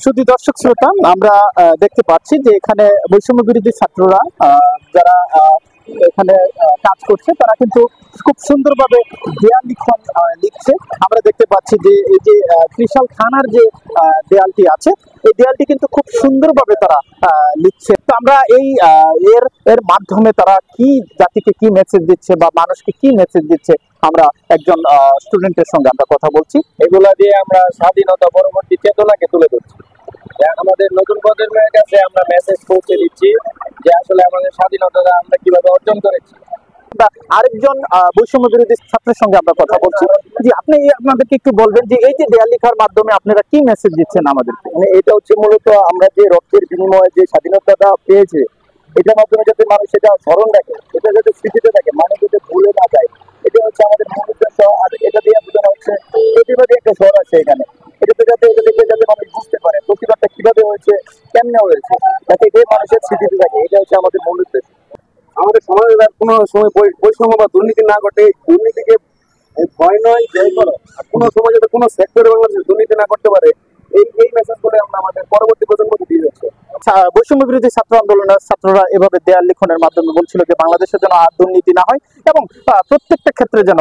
শুধু দর্শক শ্রোতা, আমরা দেখতে পাচ্ছি যে এখানে বৈষম্য বিরোধী ছাত্ররা যারা এখানে কাজ করছে তারা কিন্তু খুব সুন্দরভাবে দেয়াল লিখন লিখছে। আমরা দেখতে পাচ্ছি যে এই যে ত্রিশাল থানার যে দেয়ালটি আছে, এই দেয়ালটি কিন্তু খুব সুন্দরভাবে তারা লিখছে। তো আমরা এই এর এর মাধ্যমে তারা কি জাতিকে কি মেসেজ দিচ্ছে বা মানুষকে কি মেসেজ দিচ্ছে, আমরা একজন স্টুডেন্টের সঙ্গে আমরা কথা বলছি। এগুলা দিয়ে আমরা স্বাধীনতা পরবর্তী চেতনাকে তুলে ধরছি। আমাদের নতুন প্রজন্মের কাছে আমরা মেসেজ পৌঁছে দিচ্ছি যে আসলে আমাদের স্বাধীনতাটা আমরা কিভাবে অর্জন করেছি। আরেকজন বৈষম্য বিরোধী ছাত্রের সঙ্গে আমরা কথা বলছি। জি, আপনি আপনাদেরকে একটু বলবেন যে এই যে দেয়াল লেখার মাধ্যমে আপনারা কি মেসেজ দিচ্ছেন আমাদেরকে? মানে এটা হচ্ছে মূলত আমরা যে রক্তের বিনিময়ে যে স্বাধীনতাটা পেয়েছে, এটার মাধ্যমে যাতে মানুষ এটা স্মরণ রাখে, এটা যাতে স্মৃতিতে থাকে, মানুষ যাতে ভুলে না যায়, এটা হচ্ছে আমাদের মূল উদ্দেশ্য। আর এটা দিয়ে বোঝানো হচ্ছে প্রতিবাদী একটা স্বর আছে এখানে, এটাতে যাতে এটা দেখে যাতে মানুষ বুঝতে পারে প্রতিবাদটা কিভাবে হয়েছে, কেমনে হয়েছে, যাতে এটাই মানুষের স্মৃতিতে থাকে। এটা হচ্ছে আমাদের মূল উদ্দেশ্য। আমাদের সমাজে কোনো সময় বৈষম্য বা দুর্নীতি না ঘটে, দুর্নীতিকে ভয় নয় জয় করো, কোনো সময় যাতে কোনো সেক্টরে বাংলাদেশ দুর্নীতি না করতে পারে, এই মেসেজ করে আমরা আমাদের পরবর্তী প্রজন্মকে দিয়ে যাচ্ছি। বৈষম্য বিরোধী ছাত্র আন্দোলনের ছাত্ররা এভাবে দেয়াল লিখনের মাধ্যমে বলছিল যে বাংলাদেশে যেন আর দুর্নীতি না হয় এবং প্রত্যেকটা ক্ষেত্রে যেন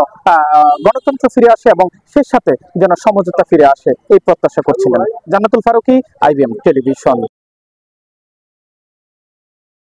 গণতন্ত্র ফিরে আসে এবং সেই সাথে যেন সমঝোতা ফিরে আসে, এই প্রত্যাশা করছিলেন। জান্নাতুল ফারুকী, IBM টেলিভিশন।